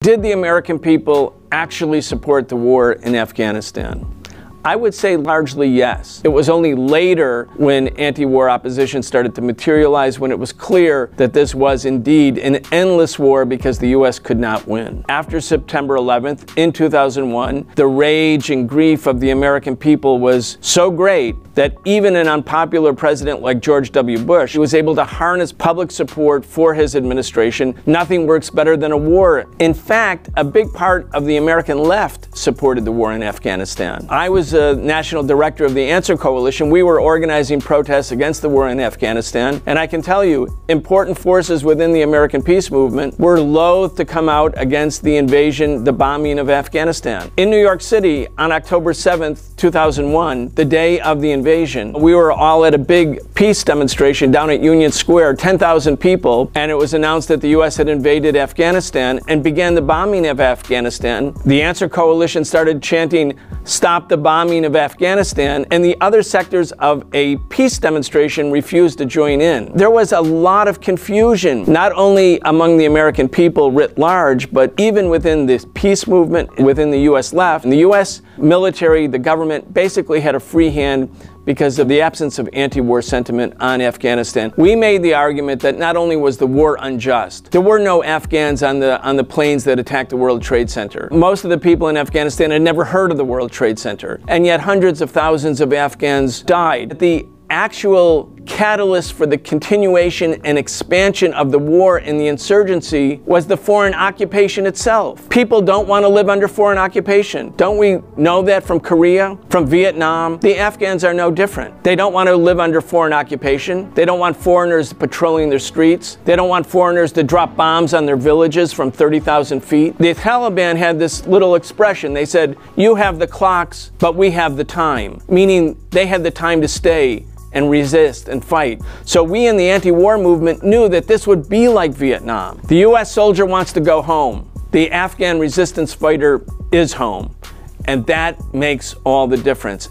Did the American people actually support the war in Afghanistan? I would say largely yes. It was only later when anti-war opposition started to materialize, when it was clear that this was indeed an endless war because the U.S. could not win. After September 11th in 2001, the rage and grief of the American people was so great that even an unpopular president like George W. Bush was able to harness public support for his administration. Nothing works better than a war. In fact, a big part of the American left supported the war in Afghanistan. I was a national director of the Answer Coalition. We were organizing protests against the war in Afghanistan, and I can tell you, important forces within the American peace movement were loath to come out against the invasion, the bombing of Afghanistan. In New York City, on October 7th, 2001, the day of the invasion, we were all at a big peace demonstration down at Union Square, 10,000 people, and it was announced that the U.S. had invaded Afghanistan and began the bombing of Afghanistan. The Answer Coalition started chanting, "Stop the bombing of Afghanistan," and the other sectors of a peace demonstration refused to join in. There was a lot of confusion, not only among the American people writ large, but even within the peace movement, within the U.S. left. And the U.S. military, the government, basically had a free hand because of the absence of anti-war sentiment on Afghanistan. We made the argument that not only was the war unjust, there were no Afghans on the planes that attacked the World Trade Center. Most of the people in Afghanistan had never heard of the World Trade Center, and yet hundreds of thousands of Afghans died. The actual catalyst for the continuation and expansion of the war and the insurgency was the foreign occupation itself. People don't want to live under foreign occupation. Don't we know that from Korea, from Vietnam? The Afghans are no different. They don't want to live under foreign occupation. They don't want foreigners patrolling their streets. They don't want foreigners to drop bombs on their villages from 30,000 feet. The Taliban had this little expression. They said, "You have the clocks, but we have the time," meaning they had the time to stay and resist and fight. So we in the anti-war movement knew that this would be like Vietnam. The U.S. soldier wants to go home. The Afghan resistance fighter is home. And that makes all the difference.